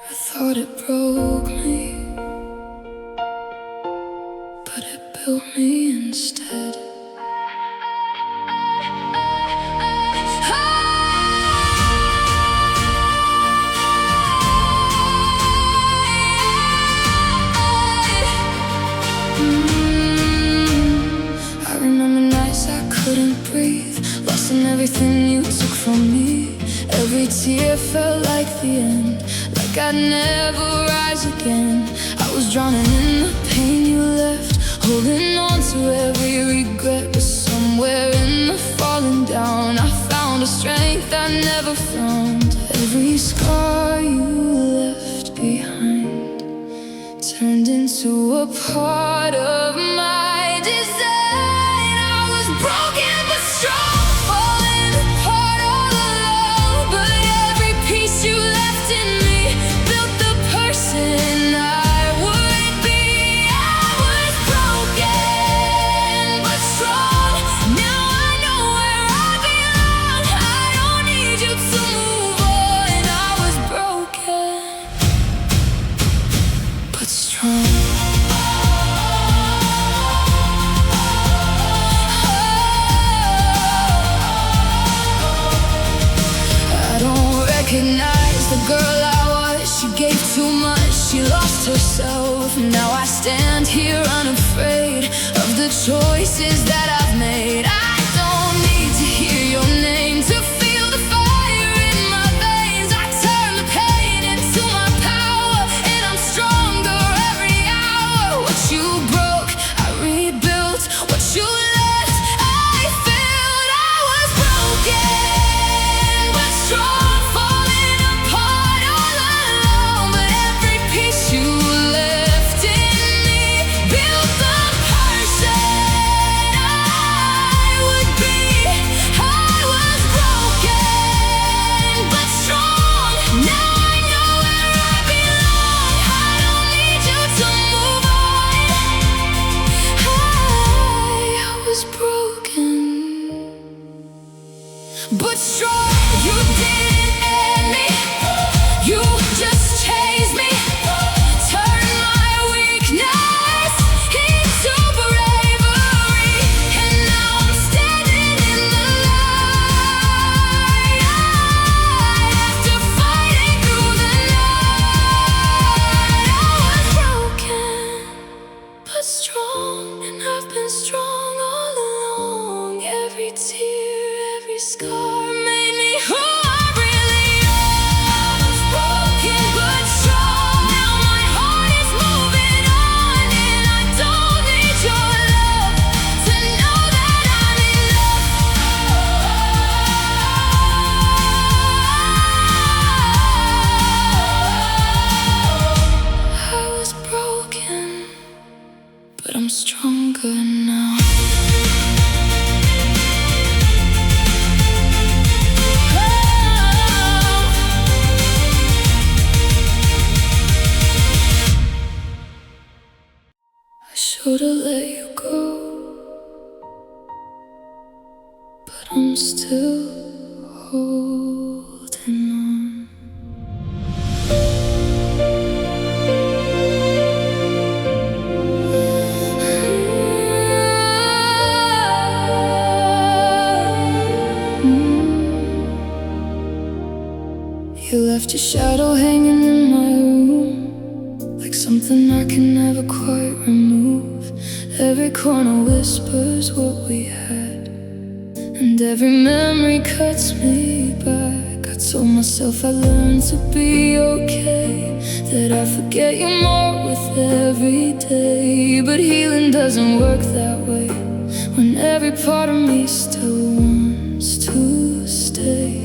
I thought it broke me, but it built me instead. I remember nights I couldn't breathe, lost in everything you took from me. Every tear felt like the end, like I'd never rise again. I was drowning in the pain you left, holding on to every regret. But somewhere in the falling down, I found a strength I never found. Every scar you left behind turned into a part of my design. I was broken but strong, falling apart all alone. But every piece you left in me built the person I would be. I was broken but strong. Now I know where I belong. I don't need you to move on. I was broken but strong. Recognize the girl I was. She gave too much, she lost herself. Now I stand here unafraid of the choices that I've made. I don't need to hear your name to feel the fire in my veins. I turn the pain into my power, and I'm stronger every hour. What you broke, I rebuilt. What you left, I filled. I was broken but strong, but strong. You didn't end me, you just chased me. Turn my weakness into bravery, and now I'm standing in the light. After fighting through the night, I was broken but strong, and I've been strong all along. Every tear, every scar made me who I really am. I was broken but strong. Now my heart is moving on, and I don't need your love to know that I'm enough. I was broken, but I'm stronger now. Should've let you go, but I'm still holding on. You left your shadow hanging in my room, like something I can never quite remove. Every corner whispers what we had, and every memory cuts me back. I told myself I learned to be okay, that I forget you more with every day. But healing doesn't work that way, when every part of me still wants to stay.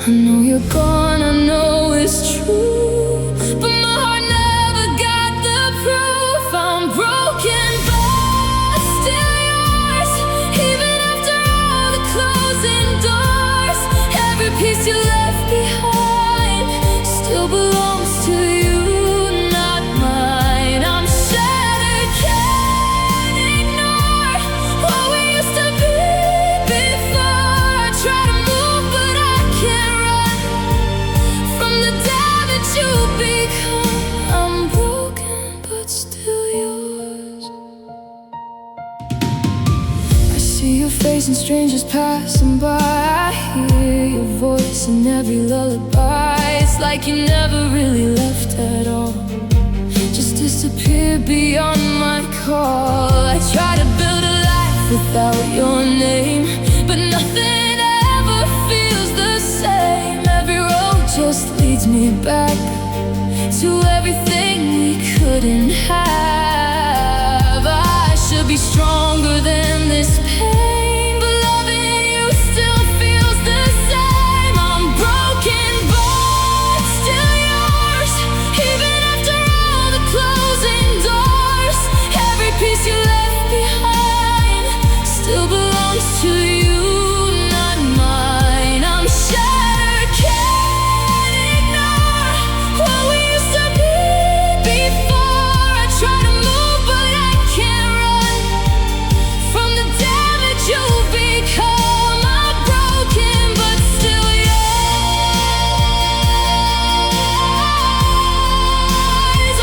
I know you're gone, I know it's true, but my heart never got the proof. I'm broken but still yours, even after all the closing doors. Every piece you left behind still belongs to you, not mine. I'm shattered, can't ignore what we used to be before. I try to move but I can't run strangers passing by, I hear your voice in every lullaby. It's like you never really left at all, just disappeared beyond my call. I try to build a life without your name, but nothing ever feels the same. Every road just leads me back to everything we couldn't have. I should be stronger than this pain, but loving you still feels the same. I'm broken but still yours, even after all the closing doors. Every piece you left behind still belongs to you, not mine. I'm shattered, can't ignore what we used to be before. I try to move but I can't run from the damage you've become. I'm broken but still yours.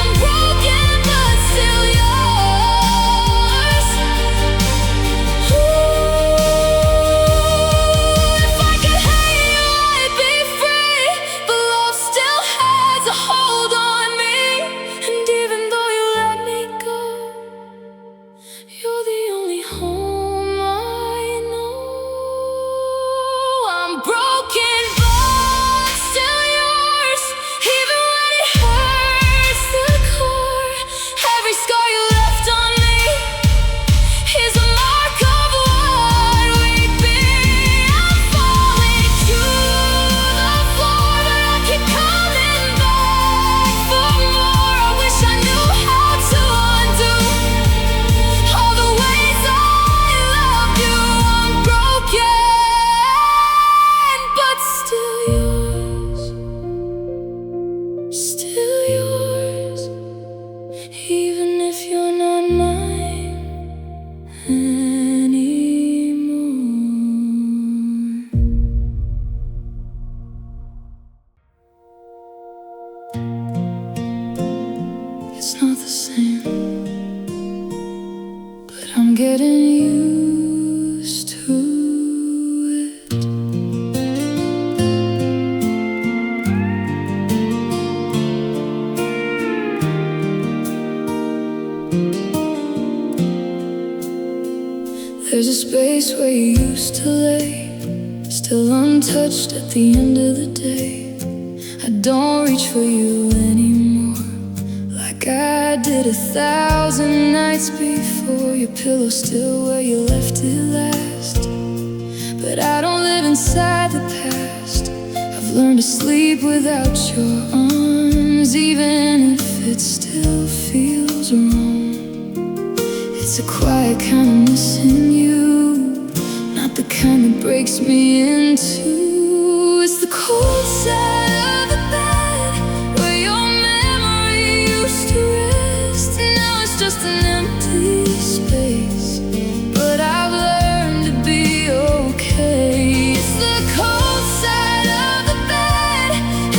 I'm broken but still yours. If I could hate you, I'd be free, but love still has a hold on me. And even though you let me go, you're the only home I know. I'm broken but still yours, even when it hurts the core. Every scar you left on me is a mark of what we'd be. I'm falling to the floor, but I keep coming back for more. I wish I knew how to undo all the ways I loved you. I'm broken but still yours, still yours, even if you're not mine anymore. It's not the same, but I'm getting used to it. There's a space where you used to lay, still untouched at the end of the day. I don't reach for you anymore like I did 1,000 nights before. Your pillow's still where you left it last, but I don't live inside the past. I've learned to sleep without your arms, even if it still feels wrong. It's a quiet kind of missing you, not the kind that breaks me in two. It's the cold side of the bed where your memory used to rest. Now it's just an empty space, but I've learned to be okay. It's the cold side of the bed,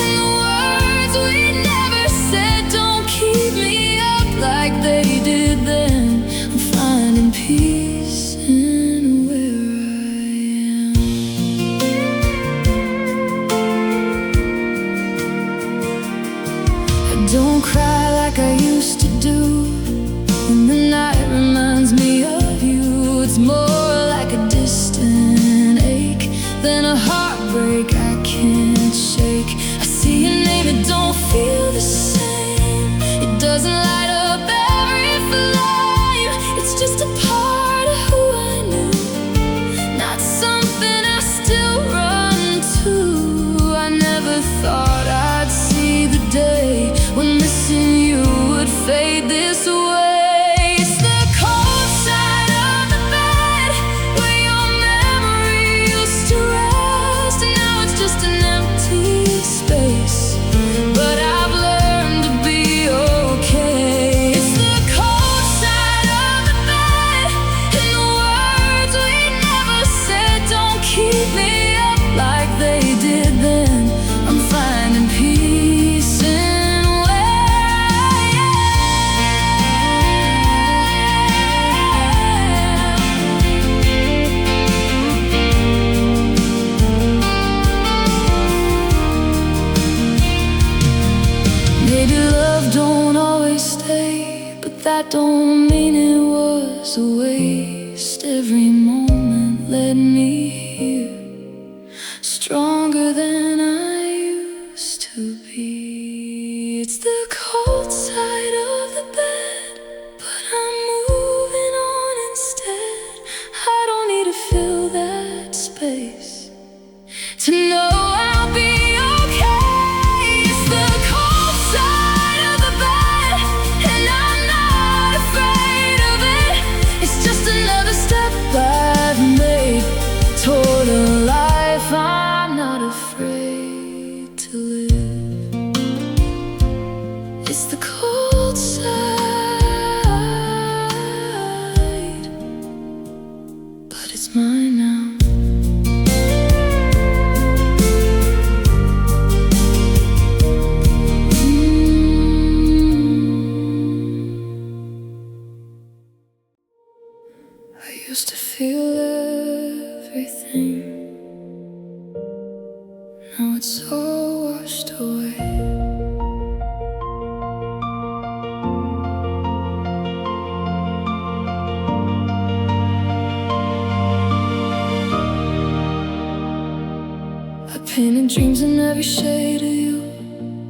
and the words we never said don't keep me up like they did then. I'm finding peace in where I am. I don't cry like I used to do when the night reminds me of you. It's more like a distant ache than a heartbreak I can't shake. I see your name, it don't feel the same. It doesn't light up every flame. It's just a part of who I knew, not something I still run to. I never thought I'd see the day when missing you would fade this way. It's the cold side of the bed where your memory used to rest, and now it's just an empty space, but I've learned to be okay. Maybe love don't always stay, but that don't mean it was a waste. Every moment led me here, stronger than I used to be. It's the cold side of the bed, but I'm moving on instead. I don't need to fill that space to know I'll be okay. It's the cold side of the bed, and I'm not afraid of it. It's just another step I've made toward a life I'm not afraid to live. It's the cold side, but it's mine now. I used to feel everything, now it's all washed away. I painted dreams in every shade of you.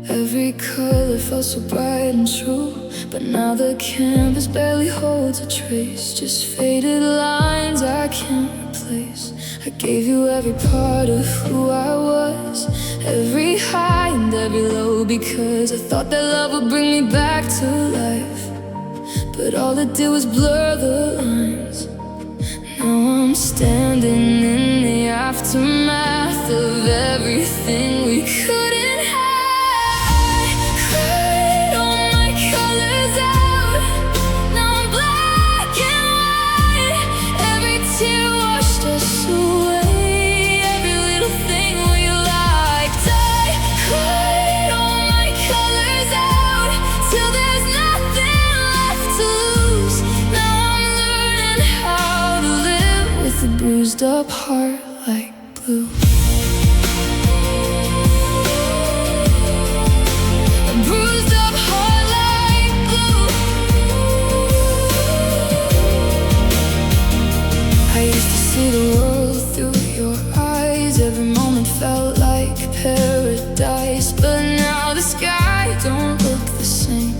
Every color felt so bright and true. But now the canvas barely holds a trace, just faded lines I can't replace. I gave you every part of who I was, every high and every low, because I thought that love would bring me back to life. But all it did was blur the lines. Now I'm standing in the aftermath of everything we couldn't have. Cried all my colors out, now I'm black and white. Every tear washed us away, every little thing we liked. I cried all my colors out till there's nothing left to lose. Now I'm learning how to live with a bruised up heart like glue. A bruised up heart like glue. I used to see the world through your eyes, every moment felt like paradise. But now the sky don't look the same,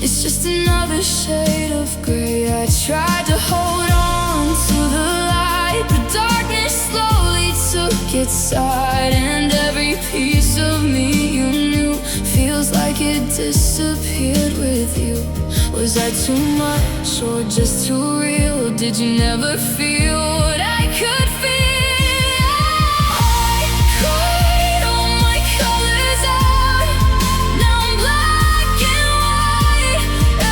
it's just another shade of gray. I tried to hold on to the light, but darkness slowly took its side. And every piece of me you knew feels like it disappeared with you. Was I too much or just too real? Did you never feel what I could feel? I cried all my colors out, now I'm black and white.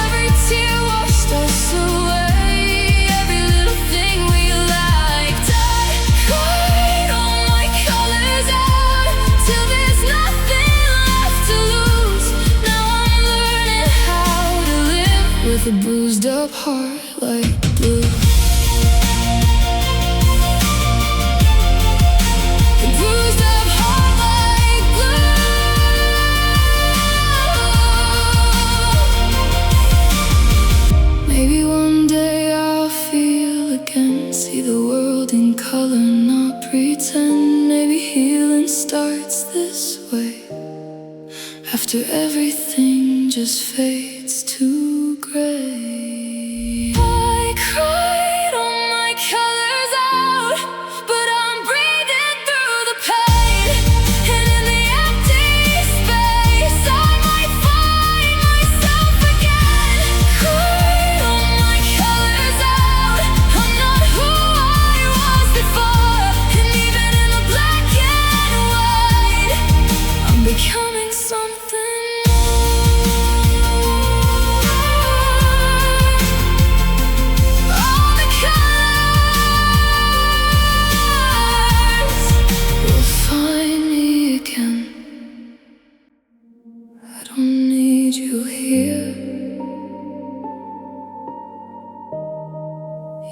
Every tear washed us away, every little thing we liked. I cried all my colors out till there's nothing left to lose. Now I'm learning how to live with a bruised up heart like glue. A bruised up heart like glue. Maybe one day I'll feel again, see the world in color, not pretend. Maybe healing starts this way, after everything just fades to gray. I cried all my colors out, but I'm breathing through the pain. And in the empty space I might find myself again. Cried all my colors out, I'm not who I was before. And even in the black and white, I'm becoming something more. All the colors will find me again. I don't need you here,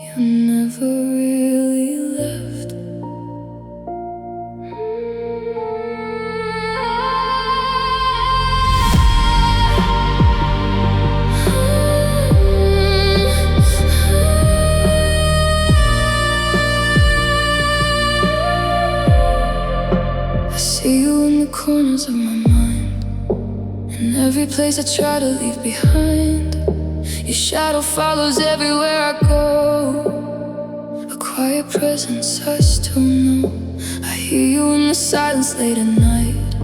you never really left. And every place I try to leave behind, your shadow follows everywhere I go. A quiet presence I still know. I hear you in the silence late at night,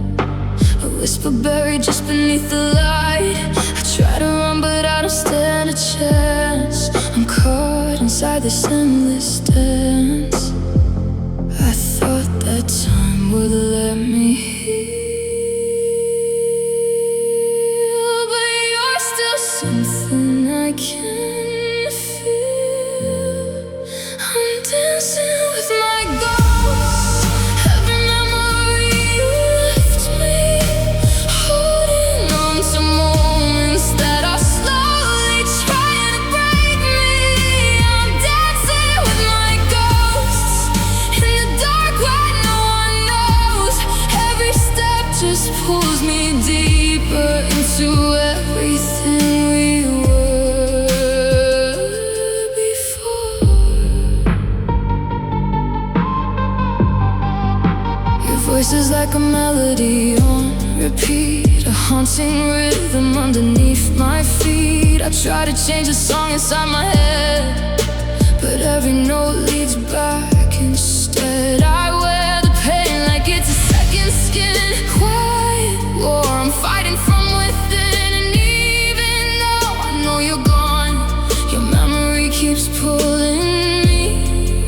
a whisper buried just beneath the light. I try to run but I don't stand a chance. I'm caught inside this endless dance. I thought that time would let me heal, but you're still something I can feel. I'm dancing with my ghost. Every memory you left me, holding on to moments that are slowly trying to break me. I'm dancing with my ghosts in the dark where no one knows. Every step just pulls me deeper into everything we were before. Your voice is like a melody on repeat, a haunting rhythm underneath my feet. I try to change the song inside my head, but every note leads back instead. I wear the pain like it's a second skin. Quiet war I'm fighting from within, and even though I know you're gone, your memory keeps pulling me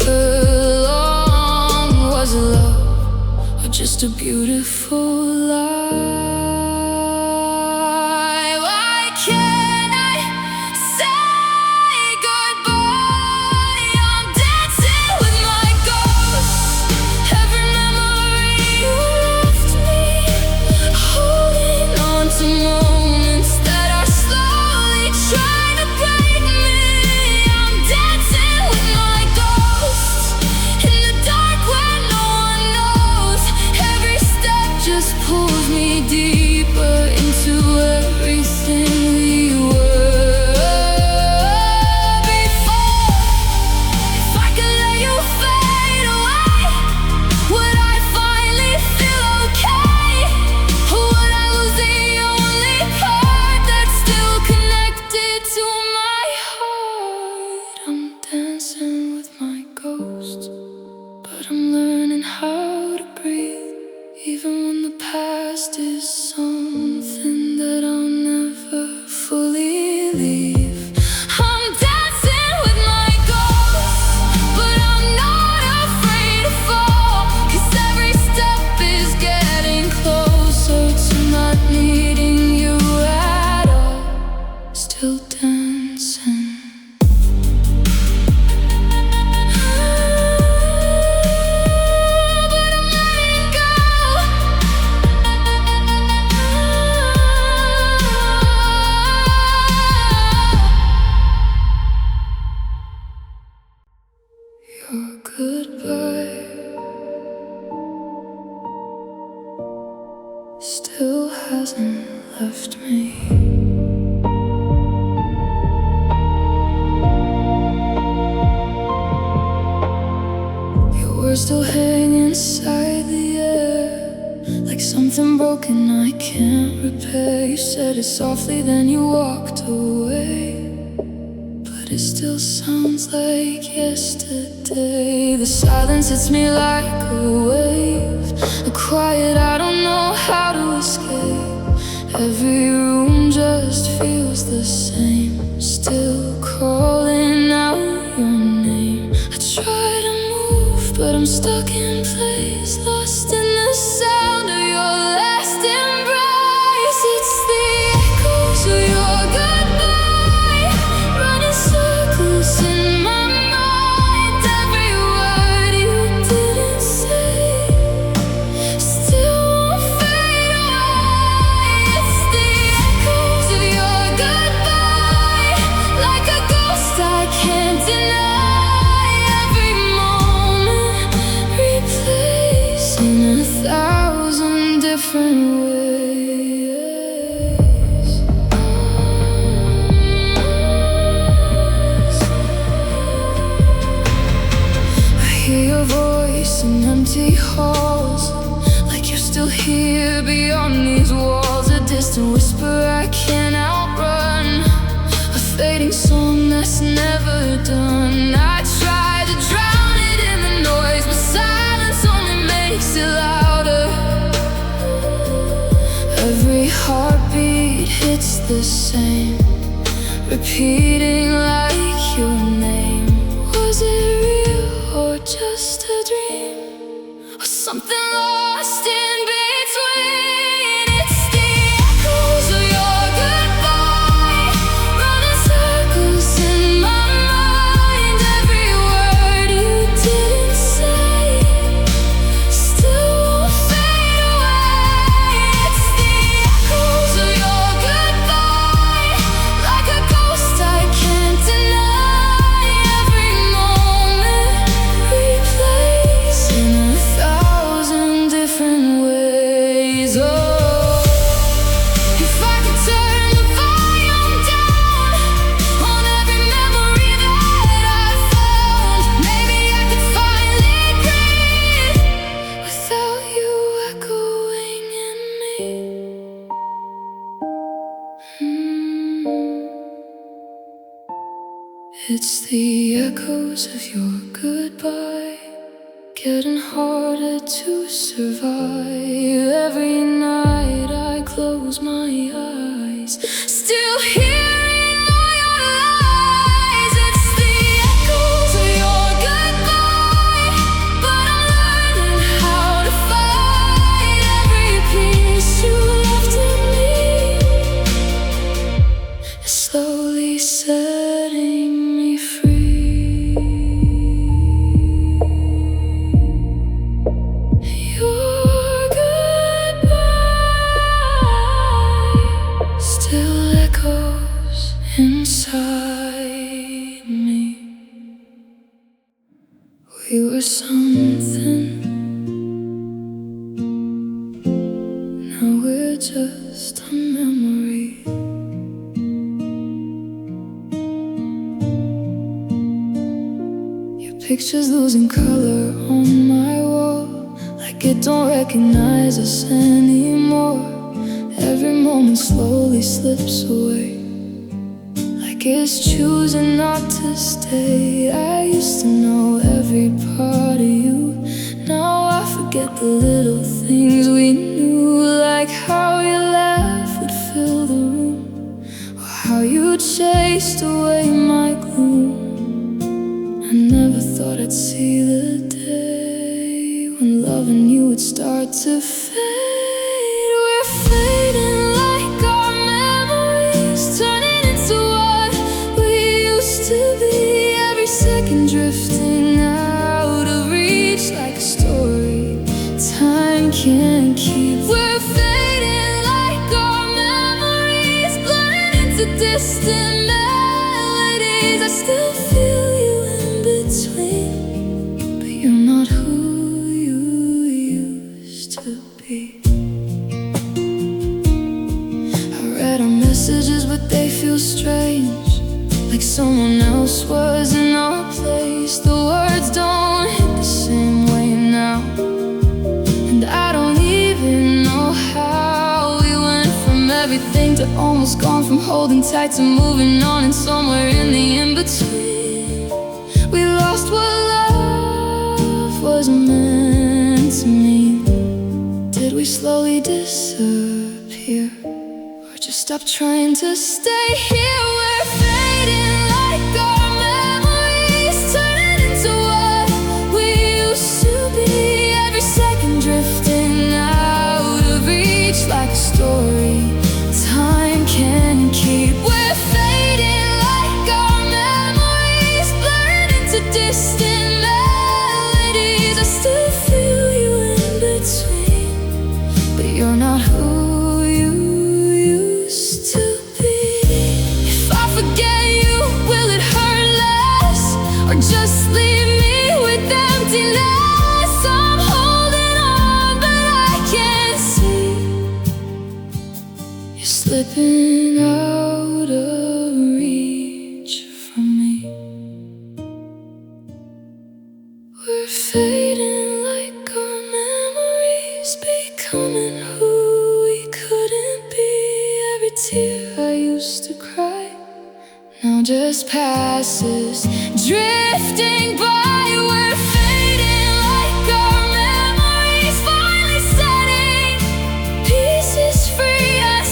along. Was it love or just a beautiful lie? Why can't I say goodbye? I'm dancing with my ghost. Every memory you left me, holding on to moments that are slowly trying to break me. I'm dancing with my ghost in the dark where no one knows. Every step just pulls me deeper into everything we were before. If I could let you fade away, would I finally feel okay? Or would I lose the only part that's still connected to my heart? I'm dancing with my ghost, but I'm learning how to breathe, even when the past is something that I'll never fully leave. I'm dancing with my ghost, but I'm not afraid to fall, 'cause every step is getting closer to not needing you at all. Still dancing. But I'm letting go. Your goodbye still hasn't left me. Your words still hang inside the air, like something broken I can't repair. You said it softly, then you walked away, but it still sounds like yesterday. The silence hits me like a wave, a quiet I don't know how to escape. Every room just feels the same, still calling out your name. I try to move, but I'm stuck in place, lost in the sound of your last embrace. It's the echoes of your goodbye, running circles in my mind. Every word you didn't say still won't fade away. It's the echoes of your goodbye, like a ghost I can't deny. Every moment heartbeat hits the same, repeating like your name. Was it real or just a dream, or something lost in between? It's the echoes of your goodbye, running circles in my mind. Every word you didn't say still won't fade away. It's the echoes of your goodbye, like a ghost I can't deny. Every moment replays in 1,000 different ways. Oh, if I could turn the volume down on every memory that I found, maybe I could finally breathe without you echoing in me. It's the echoes of your goodbye, getting harder to survive. Every night I close my eyes, still hearing all your lies. It's the echoes of your goodbye, but I'm learning how to fight every piece you left in me, is slowly setting me free. Your goodbye still echoes inside me. We were something, now we're just a memory. Your picture's losing color on my wall, like it don't recognize us anymore. Every moment slowly slips away, like it's choosing not to stay. I used to know every part of you, now I forget the little things we knew, like how your laugh would fill the room, or how you chased away my gloom. I never thought I'd see the day when loving you would start to fade. We're fading like our memories, turning into what we used to be. Every second drifting out of reach, like a story time can't keep. We're fading like our memories, blurring into distant melodies. I still feel you in between, but you're not who you used to be. I read our messages, but they feel strange, like someone else was in our place. The words don't hit the same way now, and I don't even know how we went from everything to almost gone, from holding tight to moving on, and somewhere in the in-between we lost what love was meant to mean. Did we slowly disappear, or just stop trying to stay here? We're fading like our memories, turning into what we used to be. Every second drifting out of reach, like a story time can't keep. We're fading like our memories, blurring into distant melodies. I still feel you in between, but you're not who you used to be. If I forget you, will it hurt less, or just leave me with emptiness? I'm holding on, but I can't see you're slipping out of reach from me. We're fading like our memories, becoming who we couldn't be. Every tear I used to cry now just passes, drifting by. We're fading like our memories, finally setting pieces free as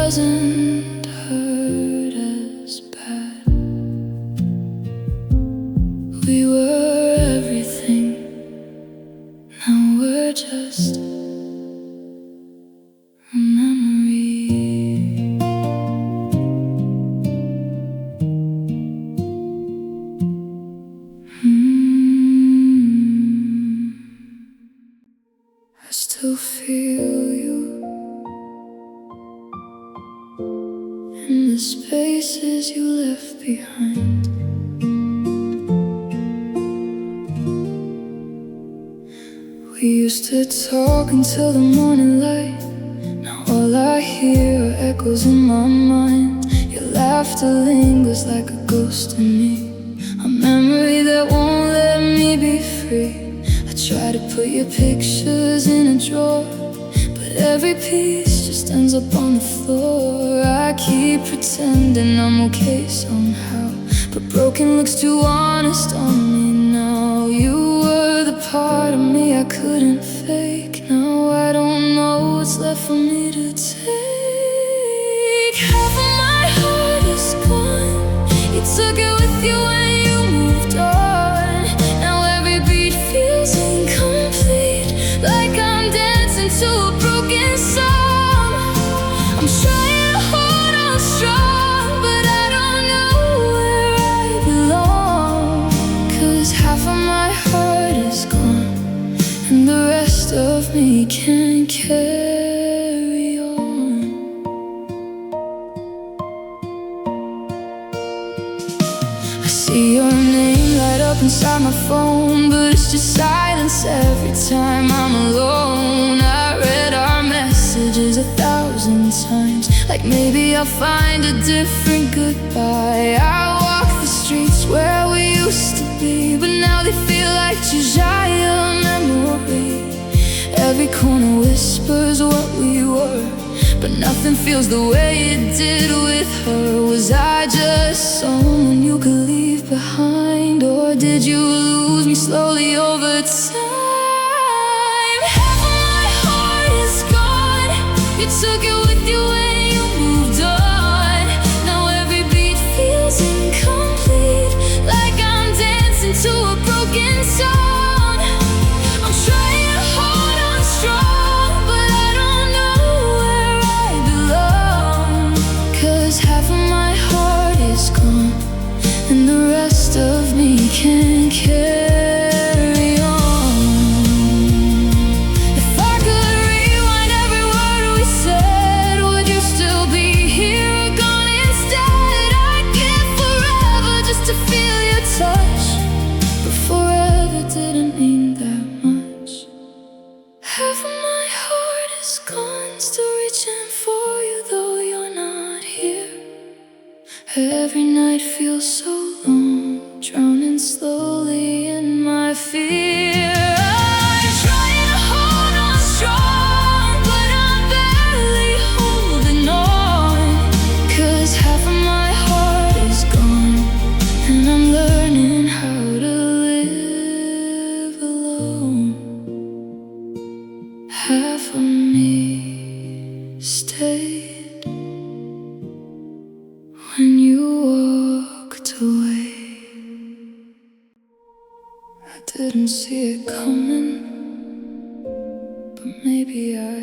doesn't hurt as bad. We were everything, now we're just a memory. I still feel you in the spaces you left behind. We used to talk until the morning light. Now all I hear are echoes in my mind. Your laughter lingers like a ghost in me, a memory that won't let me be free. I try to put your pictures in a drawer, but every piece just ends up on the floor. I keep pretending I'm okay somehow, but broken looks too honest on me now. You were the part of me I couldn't fake. Now I don't know what's left for me to take. Half of my heart is gone. You took it with you when you moved on. Now every beat feels incomplete, like I'm dancing to a broken song. I'm trying to hold on strong, but I don't know where I belong. 'Cause half of my heart is gone, and the rest of me can't carry on. I see your name light up inside my phone, but it's just silence every time I'm alone. I read our messages 1,000 times, like maybe I'll find a different goodbye. I walk the streets where we used to be, but now they feel like just a memory. Every corner whispers what we were, but nothing feels the way it did with her. Was I just someone you could leave behind, or did you lose me slowly over time? Half of my heart is gone. You took it with you when you moved on. Now every beat feels incomplete, like I'm dancing to a broken song. I'm trying to hold on strong, but I don't know where I belong. 'Cause half of my heart is gone, and the rest of me can't carry on. If I could rewind every word we said, would you still be here or gone instead? I'd give forever just to feel your touch, but forever didn't mean that much. Half of my heart is gone, still reaching for you though you're not here. Every night feels so long, drowning slowly in my fear. I'm trying to hold on strong, but I'm barely holding on. 'Cause half of my heart is gone, and I'm learning how to live alone. Half of me stayed when you walked away. I didn't see it coming, but maybe I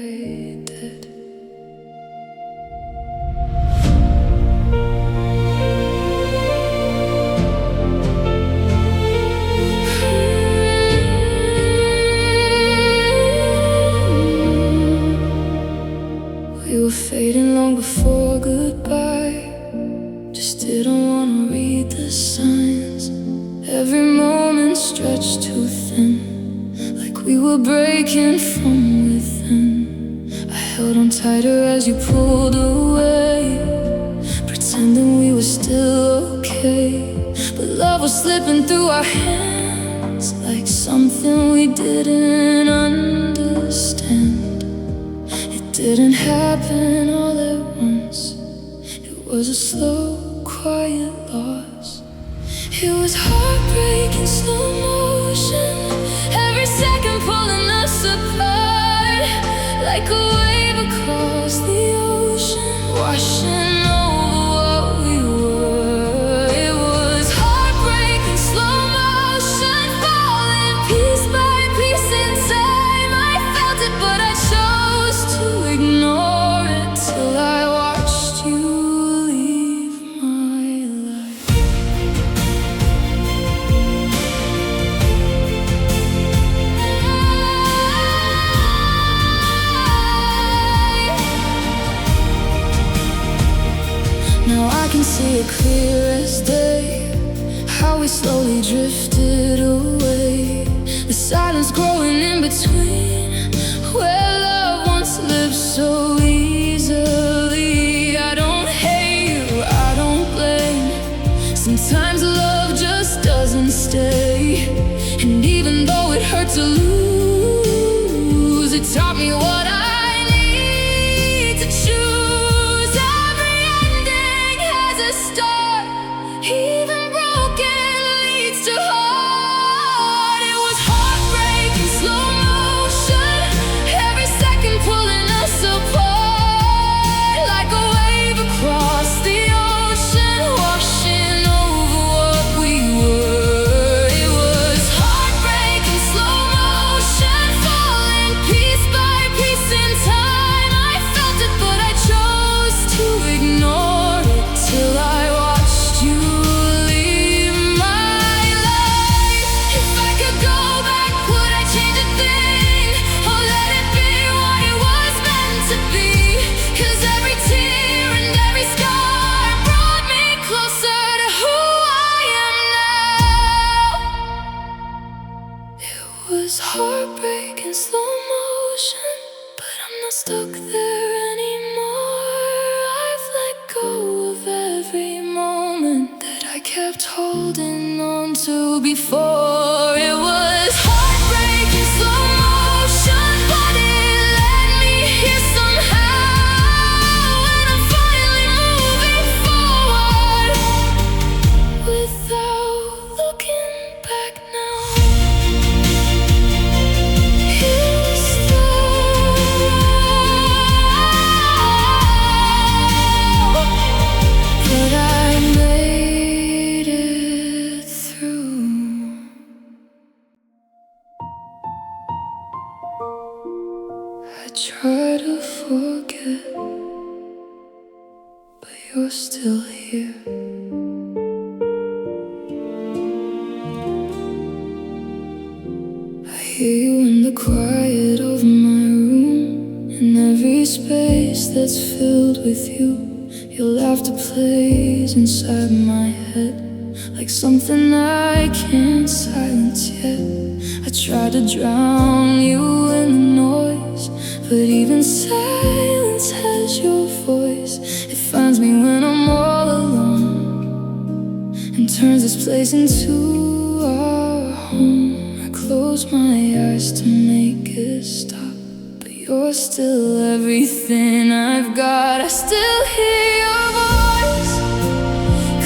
did. We were fading long before goodbye, just didn't wanna read the signs. Every moment stretched too thin, like we were breaking from within. I held on tighter as you pulled away, pretending we were still okay. But love was slipping through our hands, like something we didn't understand. It didn't happen all at once, it was a slow, quiet loss. It was heartbreak in slow motion, every second pulling us apart, like a wave across the ocean. washing over what we were. It was heartbreak in slow motion, falling piece by piece in time. I felt it, but I chose to ignore it till I watched you leave my life. Now I can see it clear as day, how we slowly drifted away. The silence growing in between, where love once lived so easily. I don't hate you, I don't blame. Sometimes love just doesn't stay. And even though it hurt to lose, it taught me what I need to choose. Every ending has a start, even broken leads to heart. It was heartbreak in slow motion, every second pulling us apart, like a wave across the ocean, washing over what we were. It was heartbreak in slow motion, falling piece by piece in time. I felt it, but I chose to ignore it till I watched you leave my life. If I could go back, would I change a thing? Or let it be what it was meant to be? 'Cause every tear and every scar brought me closer to who I am now. It was heartbreak in slow motion, but I'm not stuck there anymore. I've let go of every moment that I kept holding on to before. It was heartbreak in slow motion, but it led me here somehow. And I'm finally moving forward without looking back now. Is but I made it through. I try to forget, but you're still here. I hear you in the quiet of my room, in every space that's filled with you. Your laughter plays inside my head, like something I can't silence yet. I try to drown you in the noise, but even silence has your voice. It finds me when I'm all alone, and turns this place into our home. I close my eyes to make it stop, but you're still everything I've got. I still hear your voice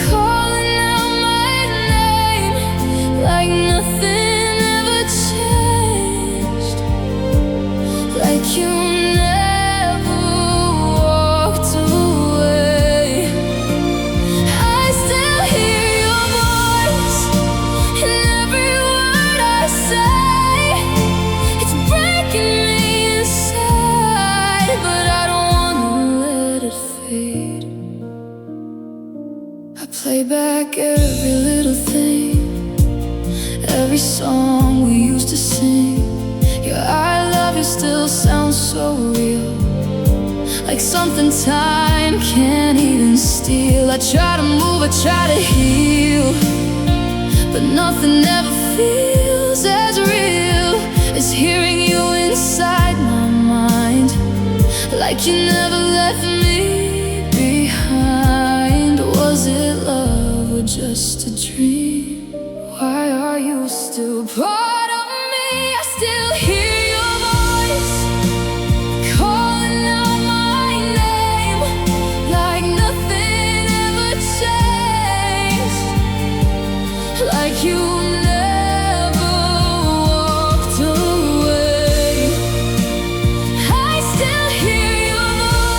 calling out my name, like nothing ever changed, like you never walked away. I still hear your voice in every word I say. It's breaking me inside, but I don't wanna let it fade. I play back every little thing, every song we used to sing. Your I love you still sounds so real, like something time can't even steal. I try to move, I try to heal, but nothing ever feels as real as hearing you inside my mind, like you never left me behind. Was it love or just a dream? Why are you still part of me? I still hear your voice calling out my name, like nothing ever changed, like you never walked away. I still hear your voice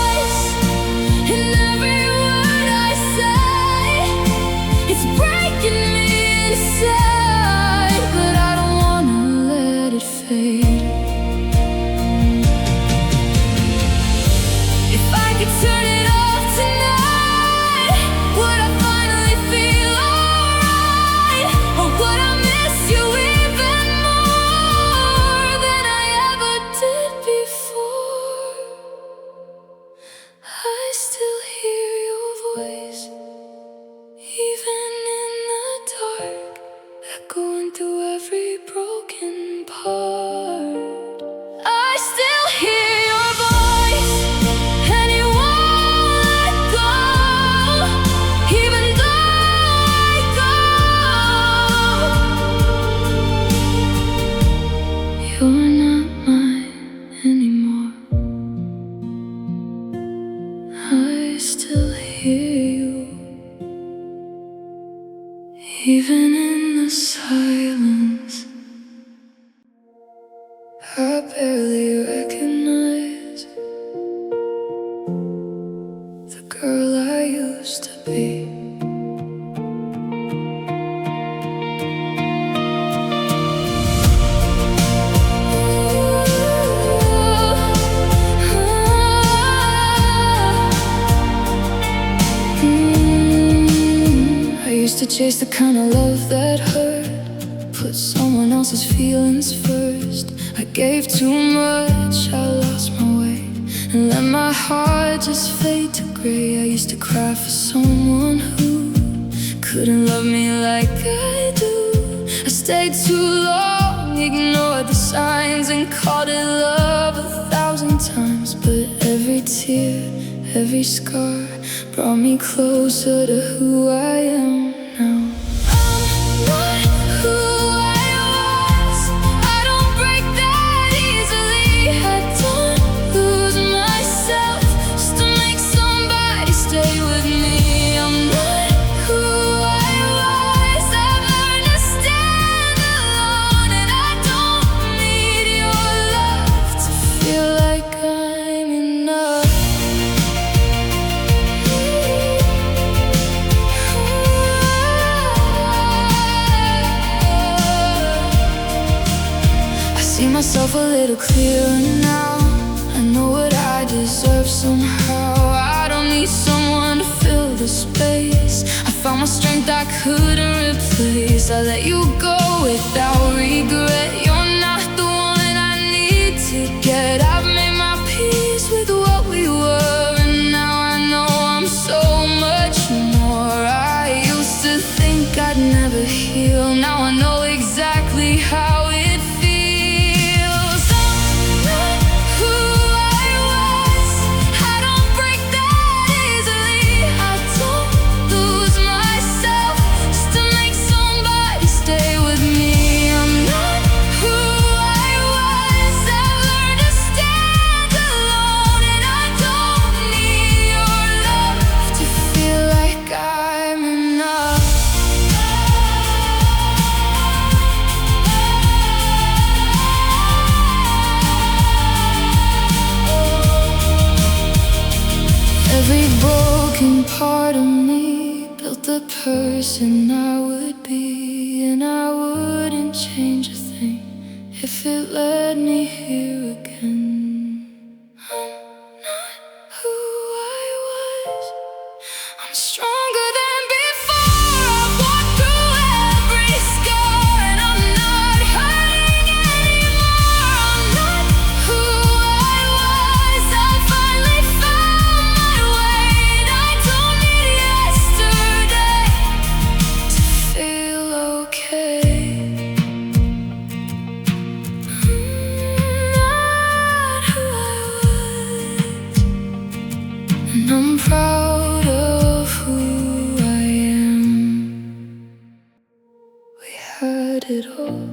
hear you. Even in the silence, I barely recognize the girl I used to be. I used to chase the kind of love that hurt, put someone else's feelings first. I gave too much, I lost my way, and let my heart just fade to gray. I used to cry for someone who couldn't love me like I do. I stayed too long, ignored the signs, and called it love 1,000 times. But every tear, every scar brought me closer to who I am now. I'm not who I was. I don't break that easily. I don't lose myself just to make somebody stay with me. I'm not who I was. I've learned to stand alone, and I don't need your love to feel like I'm enough. See myself a little clearer now. I know what I deserve somehow. I don't need someone to fill the space. I found my strength I couldn't replace. I let you go without regret. You're not the one I need to get. I've made my peace with what we were, and now I know I'm so much more. I used to think I'd never heal. Now I know exactly how it feels. Every broken part of me built the person I would be, and I wouldn't change a thing if it led me here again. I'm not who I was. I'm stronger than before. I've walked through every scar, and I'm not hurting anymore. I'm not who I was. I finally found my way, and I don't need yesterday to feel okay. I'm not who I was, and I'm proud of who I am. We had it all,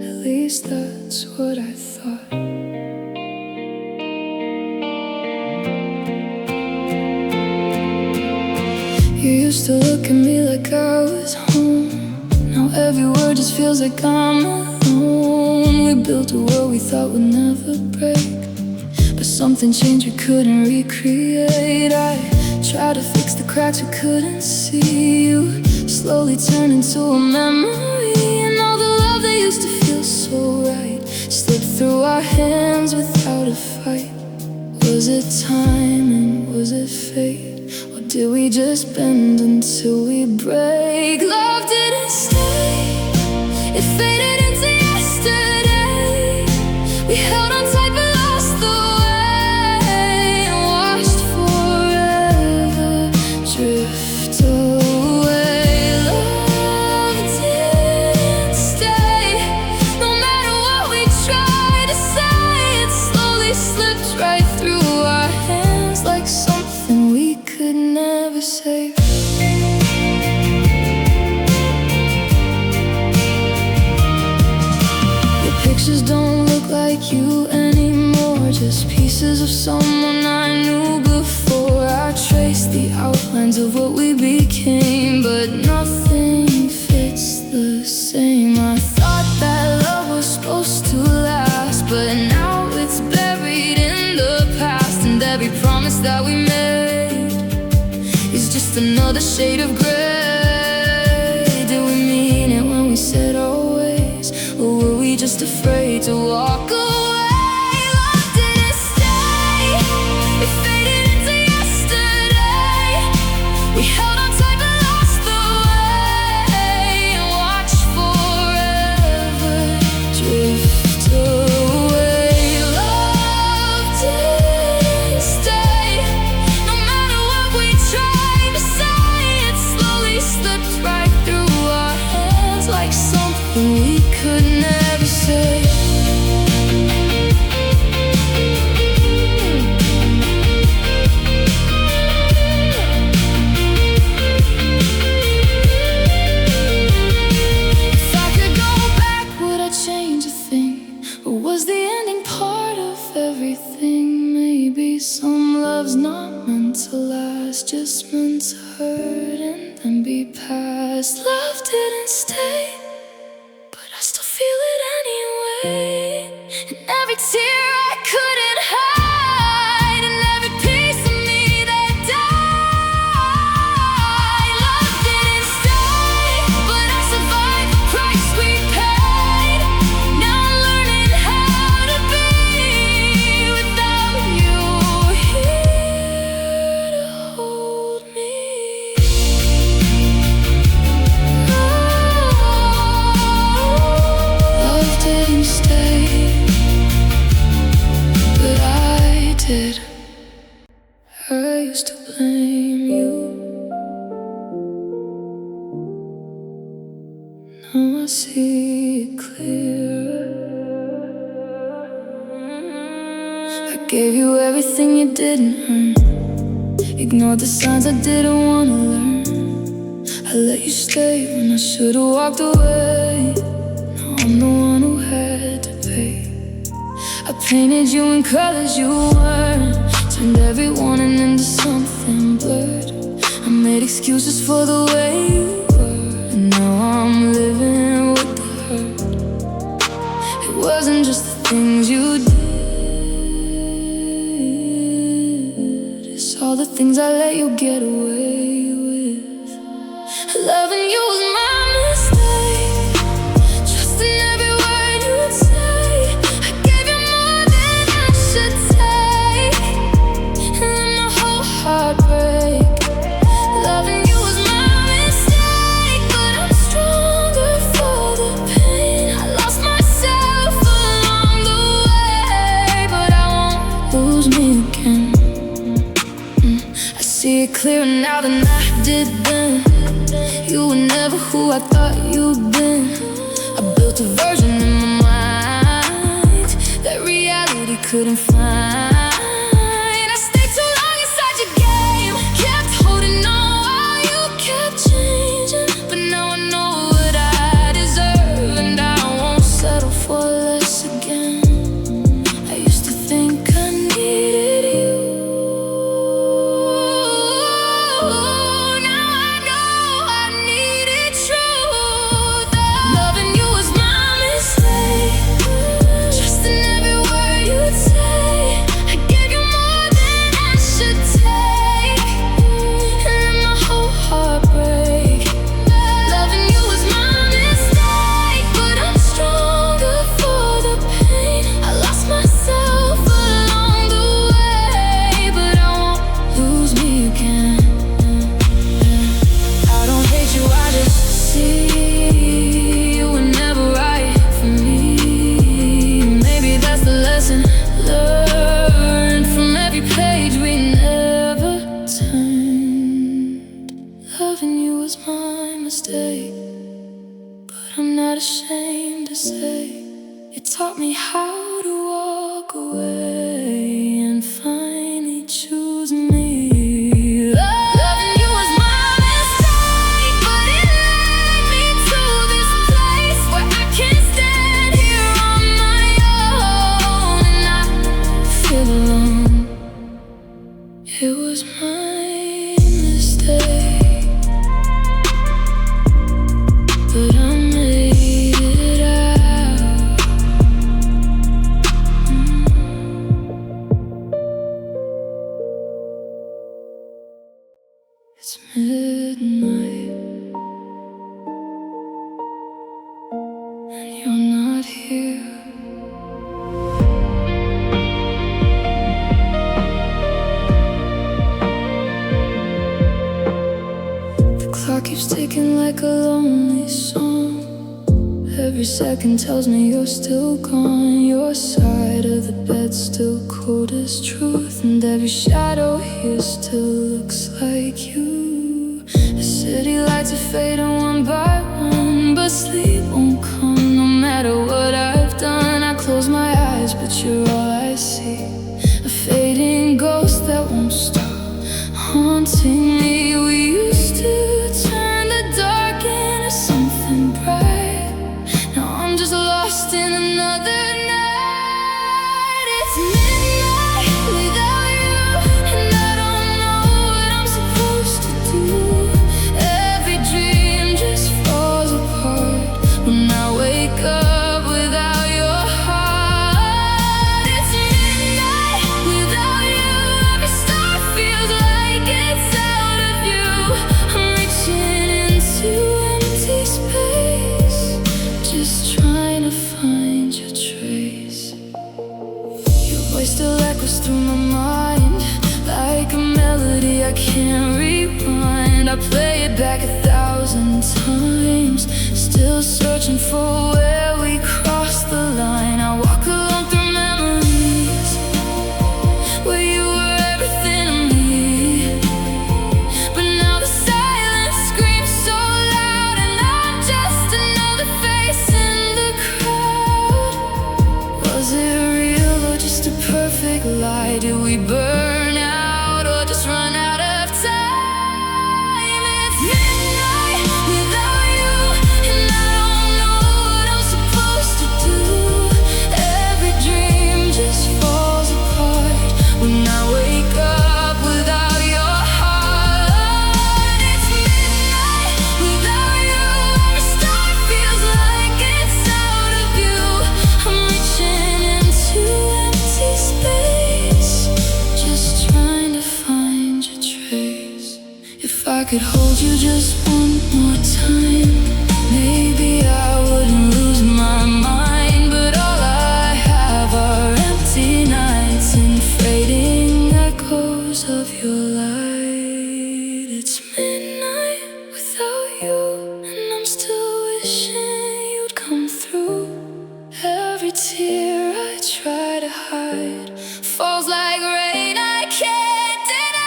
at least that's what I thought. You used to look at me like I was home. Now every word just feels like I'm alone. We built a world we thought would never break, but something changed we couldn't recreate. I tried to fix the cracks we couldn't see. You slowly turned into a memory, and all the love that used to feel so right slipped through our hands without a fight. Was it time and was it fate? Or did we just bend until we break? Love didn't stay, it faded into yesterday. We held on tight but lost the way, and watched forever drift away. Love didn't stay, no matter what we tried to say. It slowly slipped right through our hands like something we could never save. Your pictures don't look like you anymore, just pieces of someone I knew before. I traced the outlines of what we became, but nothing fits the same. I thought that love was supposed to last, but now it's buried in the past. And every promise that we made is just another shade of gray. Did we mean it when we said always, or were we just afraid to walk away? Love didn't stay, it faded into yesterday. We held on tight but lost the way, and watched forever drift away. Love didn't stay, no matter what we tried to say. It slowly slipped right through our hands, like something we could never say. If I could go back, would I change a thing? Or was the ending part of everything? Maybe some love's not meant to last, just meant to hurt and then be past. Love didn't stay, but I still feel it anyway. And every tear I couldn't hide, and every piece of me that died. Love didn't stay, but I survived the price we paid. Now I'm learning how to be without you here to hold me. Love didn't stay, but I did. I used to blame you, now I see it clear. I gave you everything you didn't earn, ignored the signs I didn't wanna learn. I let you stay when I should've walked away. Now I'm the one who had to pay. I painted you in colors you weren't, turned every warning into something blurred. I made excuses for the way you were, and now I'm living with the hurt. It wasn't just the things you did, it's all the things I let you get away with. Loving you was my mistake, trusting every word you'd say. I gave you more than I should take, and let my whole heart break. Loving you was my mistake, but I'm stronger for the pain. I lost myself along the way, but I won't lose me again. I see it clearer now than I did then. You were never who I thought you'd been. I built a version in my mind that reality couldn't find. I stayed too long inside your game, kept holding on while you kept changing. But now I know what I deserve, and I won't settle for less again. I used to think I needed you, now I know I needed truth. Loving you was my mistake, trusting every word you'd say. I gave you more than I should take, and let my whole heart break. Loving you was my mistake, but I'm stronger for the pain. I lost myself along the way, but I won't lose me again. I don't hate you, I just see you were never right for me. Maybe that's the lesson learned from every page we never turned. Loving you was my mistake, but I'm not ashamed to say it taught me how to walk away and finally choose me. Loving you was my mistake, but it led me to this place where I can stand here on my own, and I feel like a lonely song. Every second tells me you're still gone. Your side of the bed's still cold as truth, and every shadow here still looks like you. The city lights are fading one by one, but sleep won't come no matter what I've done. I close my eyes, but you're all I see. A fading ghost that won't stop haunting me. We used to turn the dark into something bright. Now I'm just lost in another night. It's midnight without you, and I don't know what I'm supposed to do. Every dream just falls apart when I wake up without your heart. It's midnight without you. Every star feels like it's out of you. I'm reaching into empty space, just trying to find your trace. Your voice still echoes through my mind, like a melody I can't rewind. I play it back 1,000 times, still searching for where we crossed the line. I walk alone through memories where you were everything to me, but now the silence screams so loud, and I'm just another face in the crowd. Was it real or just a perfect lie? Did we burn out or just run out of time? It's midnight without you, and I don't know what I'm supposed to do. Every dream just falls apart when I wake up without your heart. It's midnight without you. Every star feels like it's out of you. I'm reaching into empty space, just trying to find your trace. If I could hold you just one more time, maybe I wouldn't lose my mind. But all I have are empty nights and fading echoes of your light. It's midnight without you, and I'm still wishing you'd come through. Every tear I try to hide falls like rain I can't deny.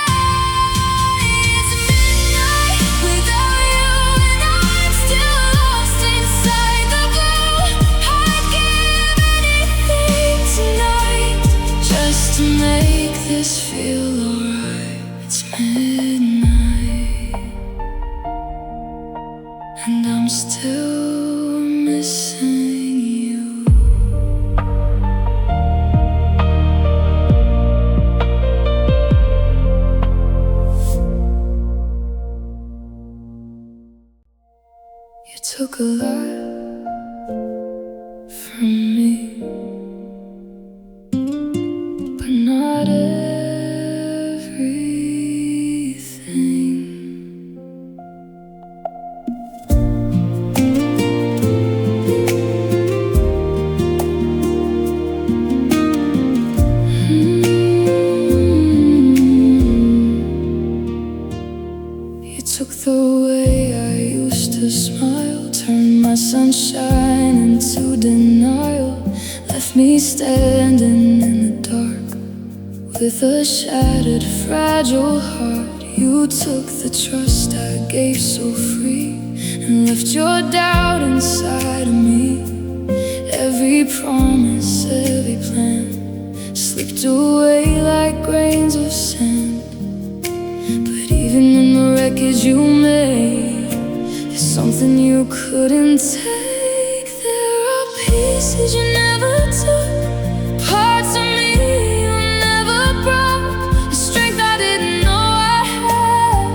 It's midnight without you, and I'm still lost inside the blue. I'd give anything tonight just to make this feel alright. It's midnight, and I'm still missing you. You took a lot from me, but not everything. You took the way I used to smile, turned my sunshine into denial, left me standing in the dark with a shattered, fragile heart. You took the trust I gave so free and left your doubt inside of me. Every promise, every plan slipped away like grains of sand. But even in the wreckage you made, there's something you couldn't take. There are pieces you never took, parts of me you never broke, the strength I didn't know I had,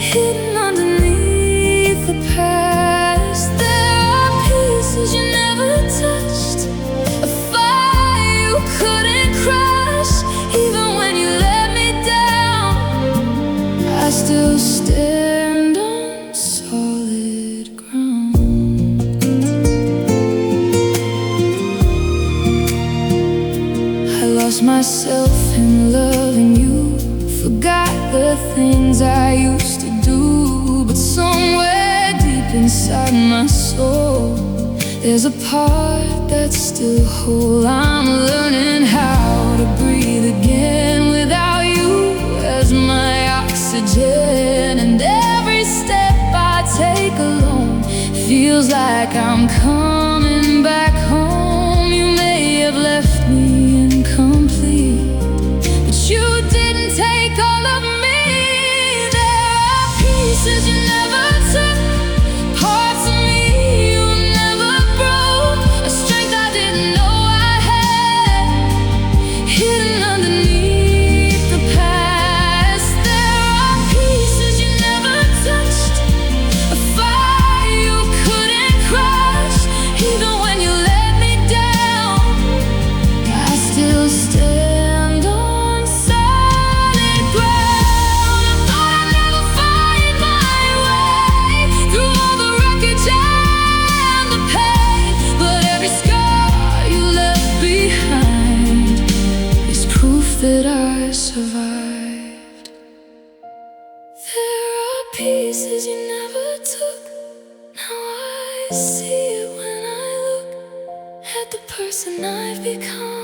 hidden underneath the past. There are pieces you never touched, a fire you couldn't crush. Even when you let me down, I still stand on solid ground. I lost myself in loving you, forgot the things I used to do, but somewhere deep inside my soul, there's a part that's still whole. I'm learning how to breathe again without you as my oxygen. And every step I take alone feels like I'm coming back home. You may have left me incomplete, but you didn't take all of me. There are pieces you never took, parts of me you never broke, a strength I didn't know I had, hidden underneath the past. There are pieces you never touched, a fire you couldn't crush. Even when you let me down, I still stand on solid ground. I thought I'd never find my way through all the wreckage and the pain, but every scar you left behind is proof that I survived. There are pieces you never took. Now I see it when I look at the person I've become.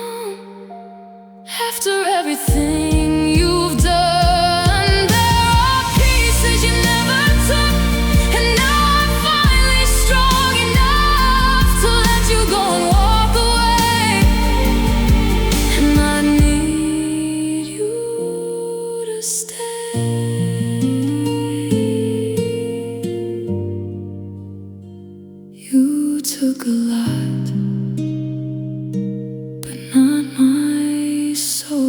After everything you've done, there are pieces you never took, and now I'm finally strong enough to let you go and walk away. And I need you to stay. You took a lot, but not my soul.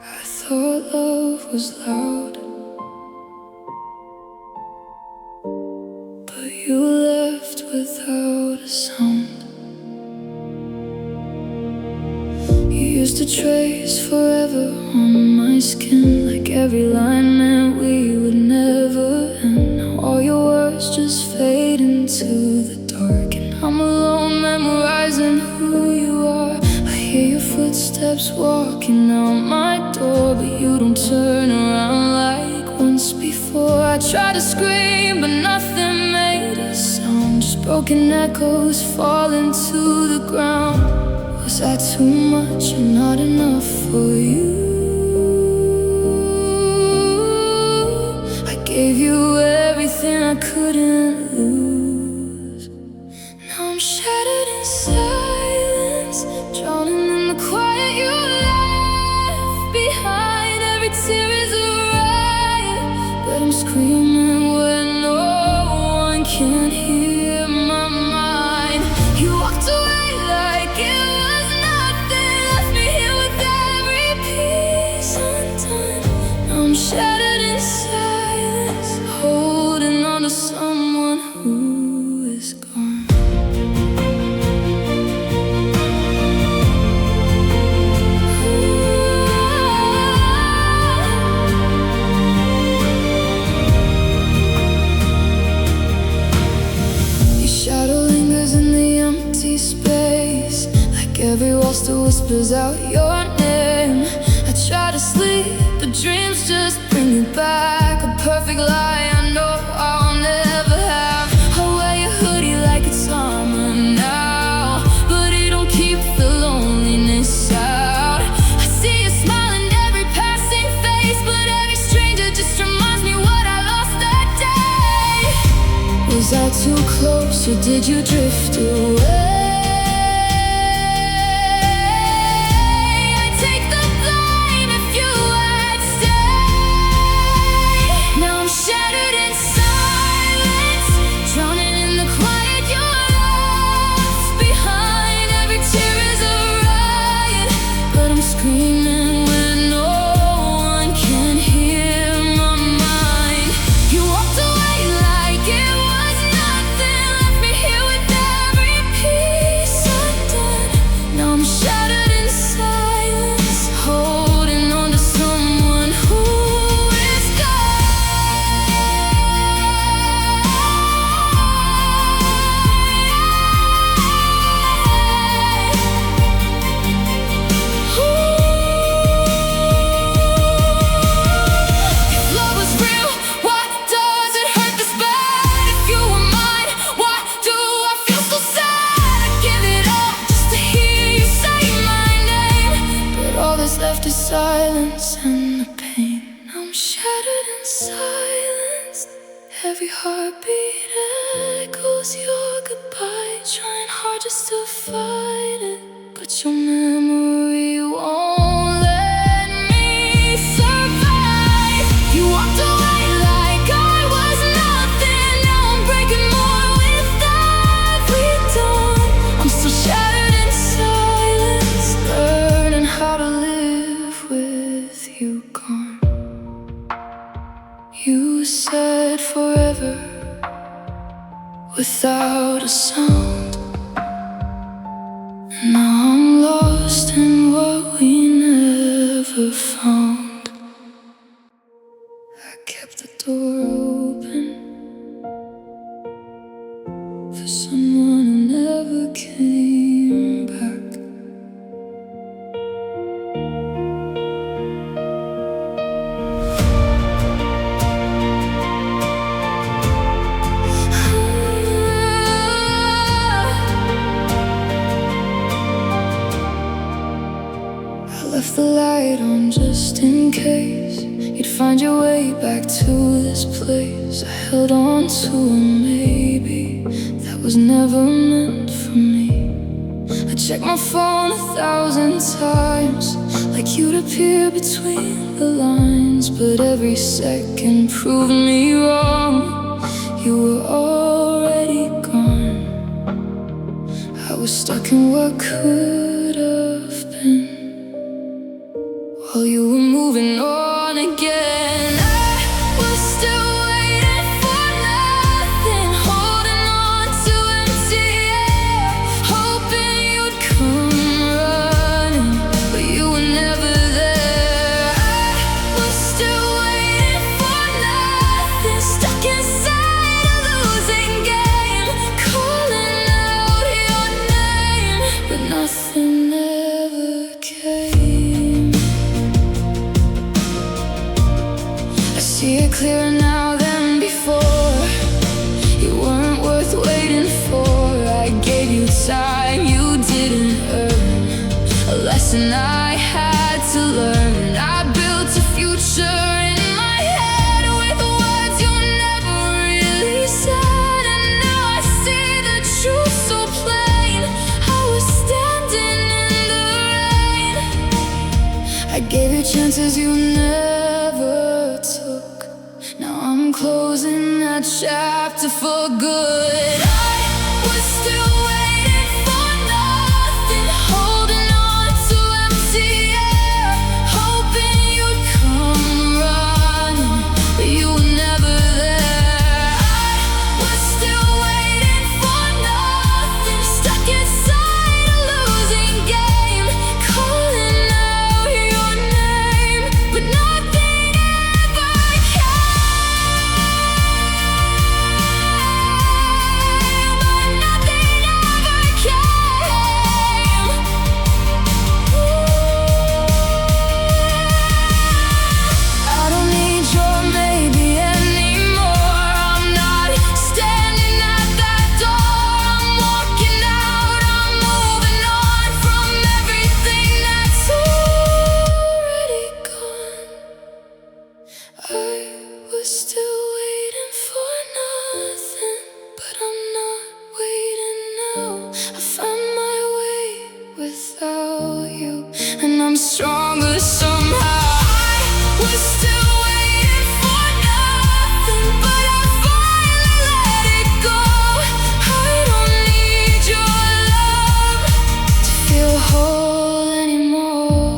I thought love was loud, but you left without a sound. You used to trace forever on my skin, like every line meant we would never end. Now all your words just fade into the dark, and I'm alone memorizing who you are. I hear your footsteps walking out my door, but you don't turn around like once before. I tried to scream, but nothing made a sound, just broken echoes falling to the ground. Was I too much or not enough for you? I gave you everything I couldn't lose. Now I'm shattered in silence, drowning in the quiet you left behind. Every tear is a riot, but I'm screaming when no one can hear my mind. You walked away like it was nothing, left me here with every piece undone. Now I'm shattered in silence, holding on to someone who is gone. Your shadow lingers in the empty space, like every wall still whispers out your name. I try to sleep, but dreams just bring you back. A perfect lie I know I'll never have. I wear your hoodie like it's summer now, but it don't keep the loneliness out. I see you smiling every passing face, but every stranger just reminds me what I lost that day. Was I too close or did you drift away? I take the blame if you had stayed. Now I'm shattered in silence, drowning in the quiet you left behind. Every tear is a riot, but I'm screaming when no one can hear my mind. You walked away like it was nothing, left me here with every piece undone. Now I'm shattered in silence, holding on to someone who is gone. what's left is silence and the pain. I'm shattered and silenced. Every heartbeat echoes your goodbye. Trying hard just to fight it, but your memory won't let me survive. You walked away like I was nothing. Now I'm breaking more with every dawn. I'm still shattered in silence, learning how to live with you gone. You said forever without a sound. Now I'm lost in what we never found. I kept the door open for someone who never came back. Left the light on just in case you'd find your way back to this place. I held on to a maybe that was never meant for me. I checked my phone 1,000 times, like you'd appear between the lines, but every second proved me wrong. You were already gone. I was stuck in what could have been, while you were moving on again. I was still waiting for nothing, holding on to empty air, hoping you'd come running, but you were never there. I was still waiting for nothing, stuck inside a losing game, calling out your name, but nothing ever came. See it clearer now than before. You weren't worth waiting for. I gave you time you didn't earn, a lesson I had to learn. I built a future in my head with words you never really said, and now I see the truth so plain. I was standing in the rain. I gave you chances you never took. Now I'm closing that chapter for good. I was still waiting for nothing, holding on to empty air, hoping you'd come running, but you were never there. I was still waiting for nothing, stuck inside a losing game, calling out your name, but nothing ever came. I was still waiting for nothing, but I'm not waiting now. I found my way without you, and I'm stronger somehow. I was still waiting for nothing, but I finally let it go. I don't need your love to feel whole anymore.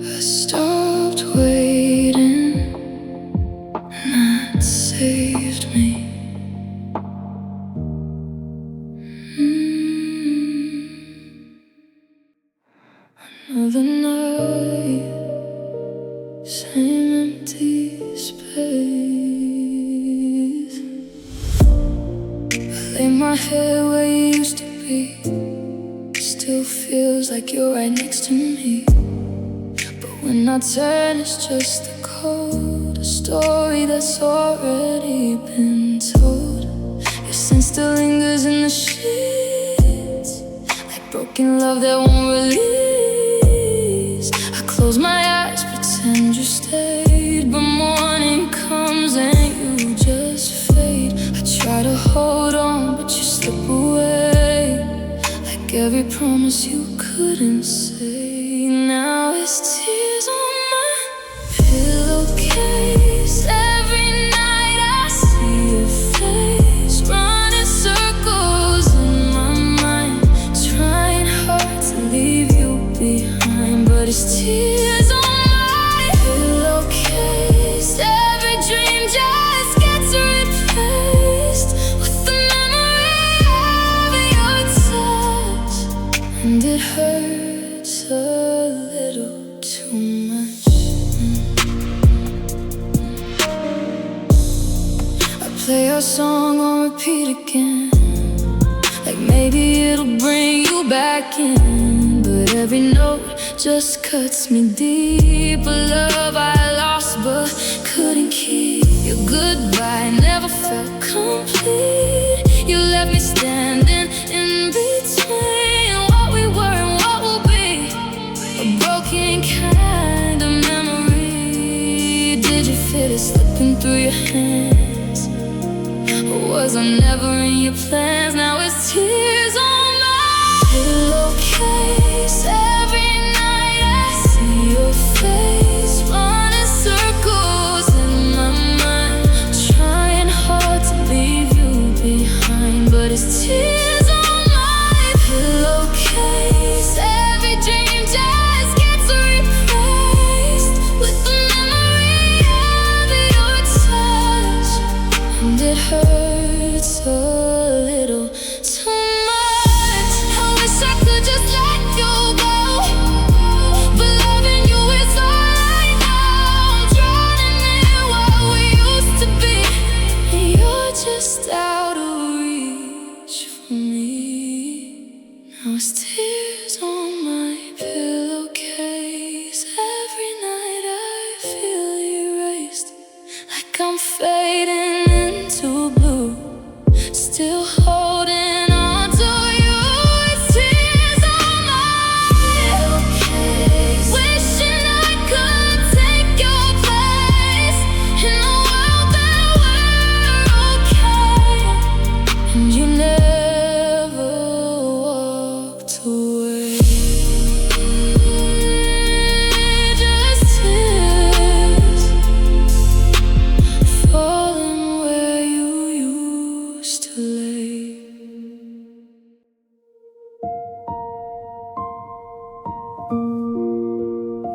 I stopped waiting, that saved me. Another night, same empty space. I lay my head where you used to be. Still feels like you're right next to me, but when I turn it's just a cold, a story that's already been told. Your scent still lingers in the sheets, like broken love that won't release. promise you couldn't say. Now it's tears on my pillowcase. Every night I see your face, running circles in my mind, trying hard to leave you behind. But it's tears on my pillowcase. Every dream just gets replaced with the memory of your touch, and it hurts a little too much. I play our song on repeat again, like maybe it'll bring you back in. But every note just cuts me deep. A love I lost but couldn't keep. Your goodbye never felt complete. You left me standing in between what we were and what will be, a broken kind of memory. Did you feel it slipping through your hands, or was I never in your plans? Now it's tears on my pillowcase. Every night I see your face, running circles in my mind, trying hard to leave you behind. But it's tears on my pillowcase. Every dream just gets replaced with the memory of your touch, and it hurts a little too much. I wish I could just let you go, but loving you is all I know. I'm drowning in what we used to be, and you're just out of reach for me. Now it's tears on my pillowcase. Every night I feel erased, like I'm fading into blue, still holding on to you. It's tears on my pillowcase, wishing I could take your place in a world that we're okay, and you never walked away. Just tears falling where you used to lay.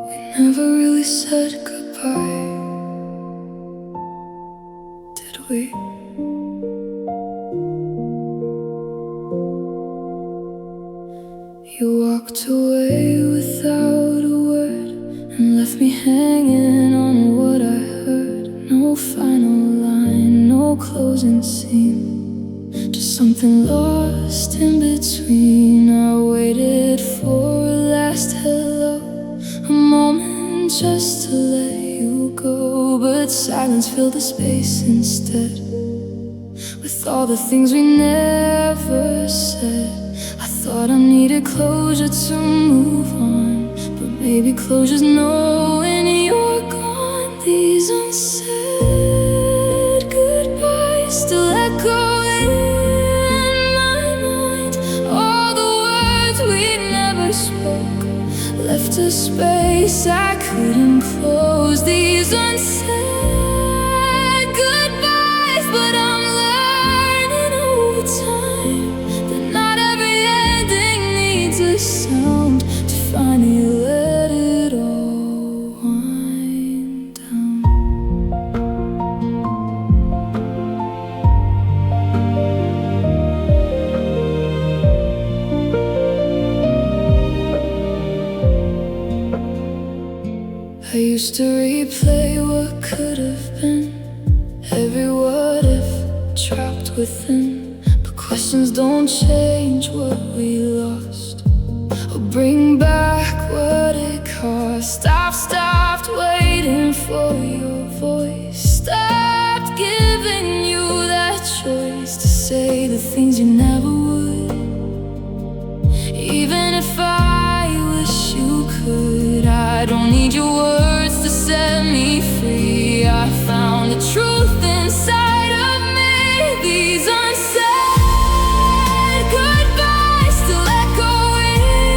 We never really said goodbye, did we? You walked away without a word and left me hanging on what I heard. No final line, no closing scene, just something lost in between. I waited for a last hello, a moment just to let you go, but silence filled the space instead with all the things we never said. I thought I needed closure to move on, but maybe closure's knowing you're gone. These unsaid goodbyes still echo in my mind. All the words we never spoke left a space I couldn't close. These unsaid goodbyes, but I'm learning over time that not every ending needs a sound to finally let it all wind down. I used to replay what could have been, every what if trapped within. But questions don't change what we lost or bring back what it cost. I've stopped waiting for your voice, stopped giving you that choice to say the things you never would. Even if I wish you could, I don't need your words to set me free. I found the truth inside of me. These unsaid goodbyes still echo in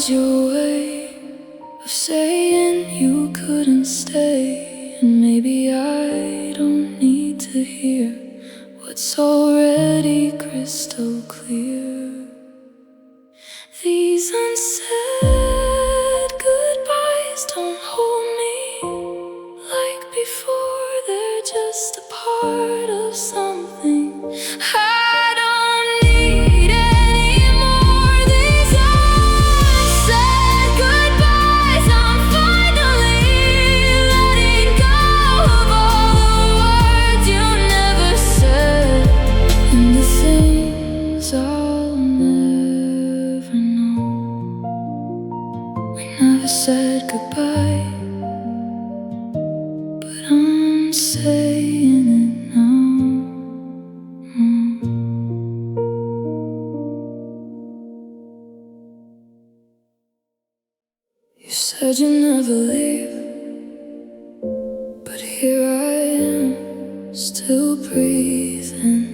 was your way of saying you couldn't stay. And maybe I don't need to hear what's already crystal clear. These unsaid goodbyes don't hold me like before. They're just a part of something I don't need anymore. These unsaid goodbyes, I'm finally letting go of all the words you never said, and the things I'll never know. We never said goodbye, but I'm saying it now. You said you'd never leave, but here I am, still breathing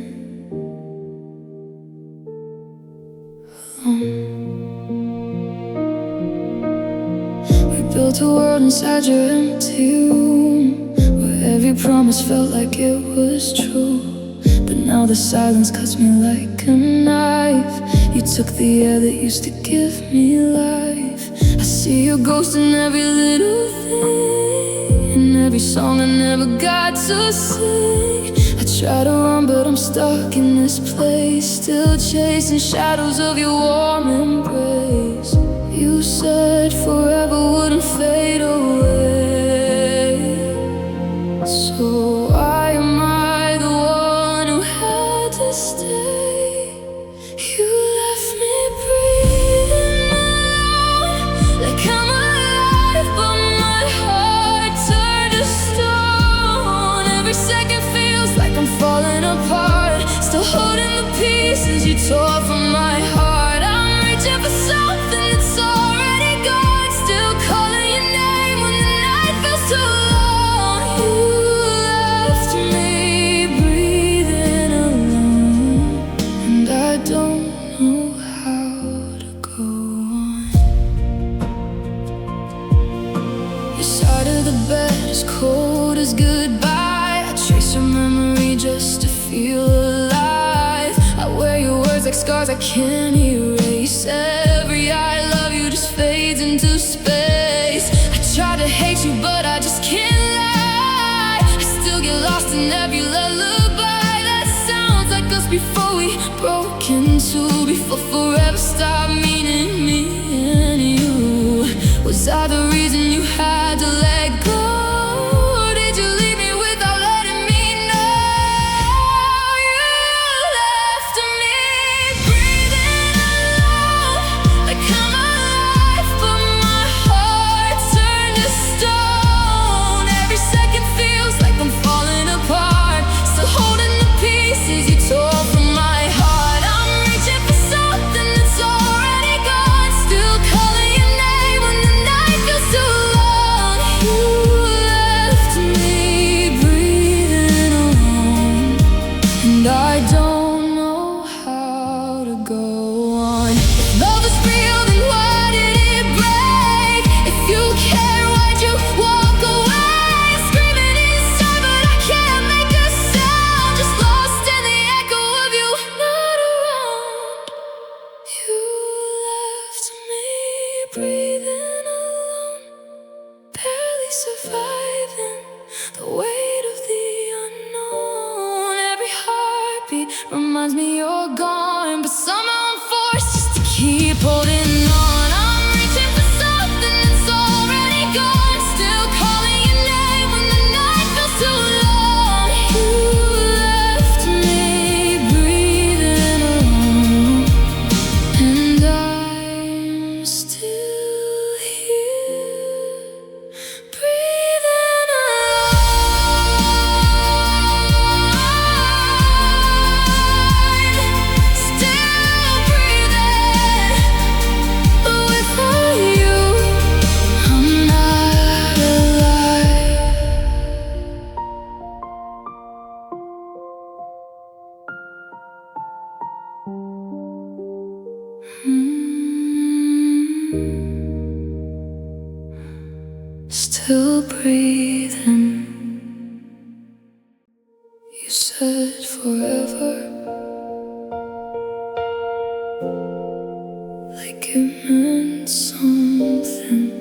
alone. We built a world inside your empty room, where every promise felt like it was true. But now the silence cuts me like a knife. You took the air that used to give me life. I see your ghost in every little thing, in every song I never got to sing. I try to run but I'm stuck in this place, still chasing shadows of your warm embrace. You said forever wouldn't fade away, so why am I the one who had to stay? You left me breathing alone, like I'm alive, but my heart turned to stone. Every second feels like I'm falling apart, still holding the pieces you tore from my heart. I'm reaching for something that's already gone, still calling your name when the night feels too long. You left me breathing alone, and I don't know how to go on. Your side of the bed is cold as goodbye. I trace your memory just to feel alive. I wear your words like scars I can't erase. Every I love you just fades into space. I try to hate you but I just can't lie. I still get lost in every lullaby that sounds like us before we broke into, before forever stopped meaning me and you. Was I the reason you had to let go? Or did you leave me without letting me know? You left me breathing alone, like I'm alive, but my heart turned to stone. Every second feels like I'm falling apart, still holding the pieces you tore from my heart. I'm reaching for something that's already gone, still calling your name when the night feels too long. You left me breathing alone, and I don't know how to go on. If love is real, then why did it break? If you care, why'd you walk away? Screaming inside, but I can't make a sound, just lost in the echo of you not around. You left me breathing alone, barely surviving the weight of the unknown. Every heartbeat reminds me you're gone, but somehow I'm forced just to keep holding on. I'm reaching for something that's already gone, still calling your name when the night feels too long. You left me breathing alone, and I'm still here, breathing alone, still still breathing. You said forever, like it meant something.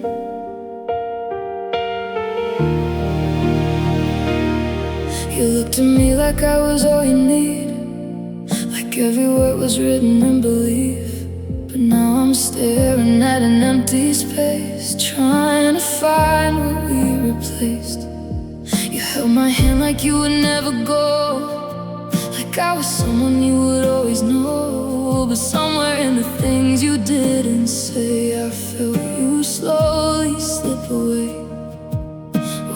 You looked at me like I was all you need, like every word was written in belief. But now I'm staring at an empty space, trying to find what we replaced. You held my hand like you would never go, like I was someone you would always know. But somewhere in the things you didn't say, I felt you slowly slip away.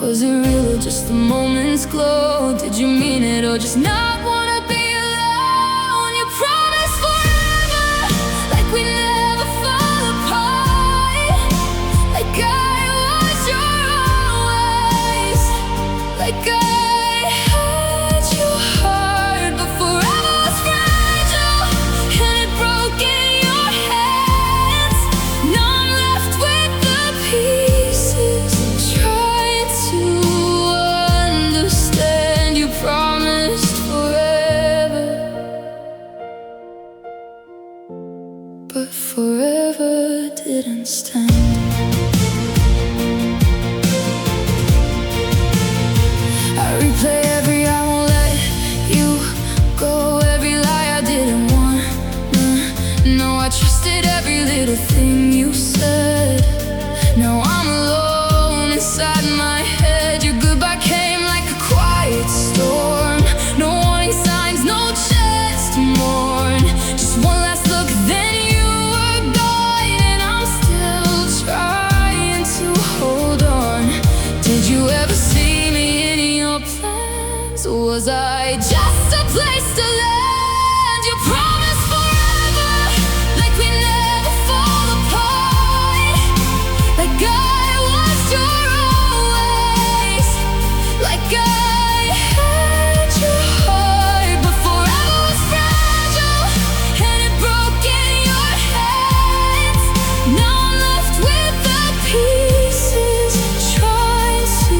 Was it real or just the moment's glow? Did you mean it or just not wanna be alone? You promised forever, like we never fall apart, like I was your always, like I had your heart. But forever was fragile, and it broke in your hands. Now I'm left with the pieces, trying to understand. You promised forever, but forever didn't stand. I replay every I won't let you go, every lie I didn't want. No, I trusted every little thing you said. Now I'm alone inside my head. Your goodbye came like a quiet storm, no warning signs, no chance to mourn. Just one last look, then you were gone, and I'm still trying to hold on. Did you ever see me in your plans, or was I just a place to land? You promised forever, like we never fall apart, like I was your always, like I had your heart. But forever was fragile, and it broke in your hands. Now I'm left with the pieces, trying to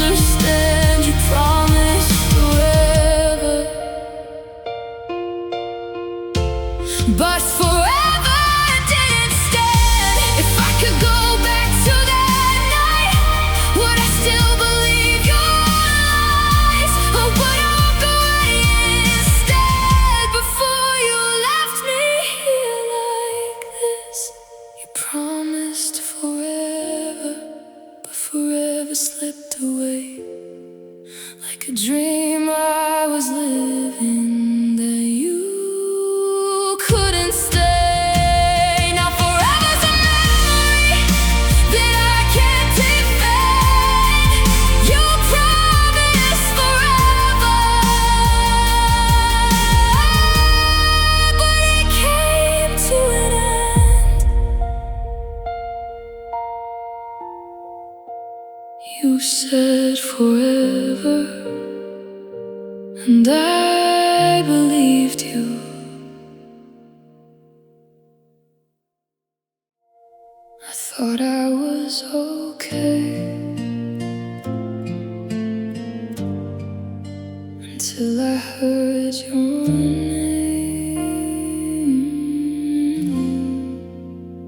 understand. You promised forever, but forever didn't stand. If I could go back to that night, would I still believe your lies, or would I walk away instead? Before you left me here like this, you promised forever, but forever slipped away, like a dream I was living that you couldn't stay. Now forever's a memory that I can't defend. You promised forever, but it came to an end. You said forever, and I believed you. I thought I was okay, until I heard your name.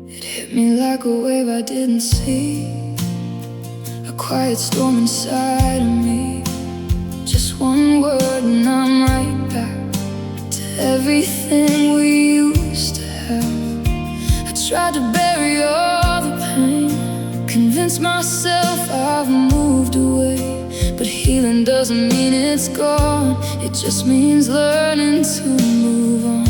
It hit me like a wave I didn't see, a quiet storm inside of me. Just one word and I'm right back to everything we used to have. I tried to bury all the pain, convince myself I've moved away. But healing doesn't mean it's gone, it just means learning to move on.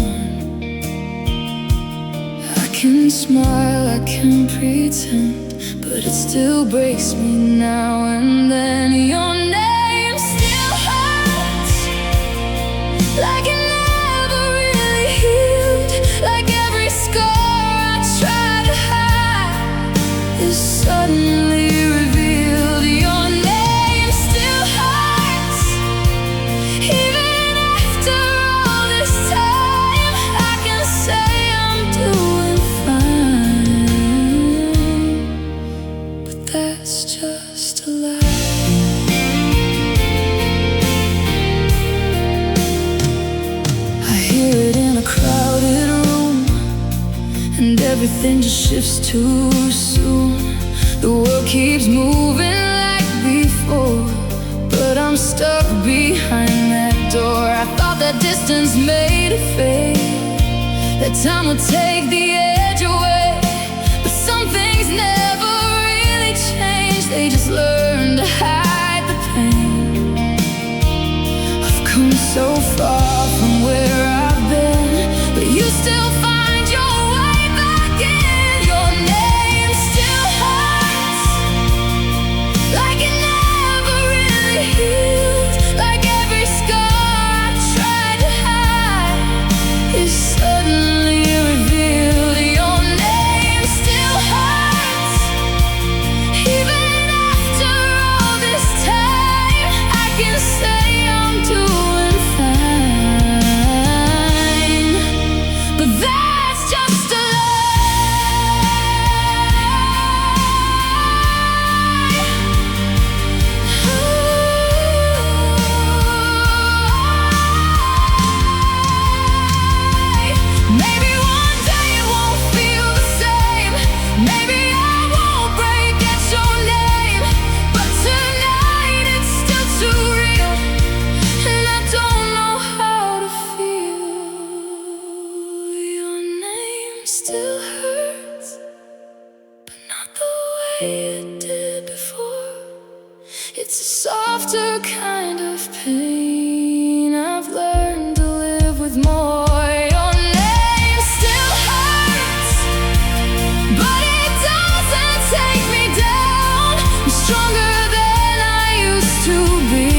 I can smile, I can pretend, but it still breaks me now and then. Your name still hurts, like it never really healed, like every scar I try to hide is suddenly revealed. Your name still hurts, even after all this time. I can say I'm doing fine, but that everything just shifts too soon. The world keeps moving like before, but I'm stuck behind that door. I thought that distance made it fade, that time would take the edge away. But some things never really change, they just learn to hide the pain. I've come so far from where I've been, but you still find your way back in. Your name still hurts, like it never really healed. Like every scar I tried to hide is suddenly revealed. Your name still hurts, even after all this time. I can say I'm doing fine, but that's just a maybe one day it won't feel the same. Maybe I won't break at your name, but tonight it's still too real, and I don't know how to feel. Your name still hurts, but not the way it did before. It's a softer kind of pain. I've learned to live with more. Your name still hurts, but it doesn't take me down. I'm stronger than I used to be,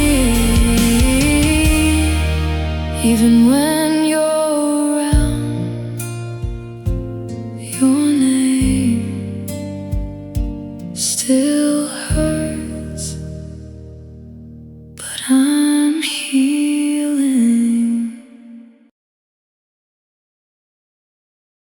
even when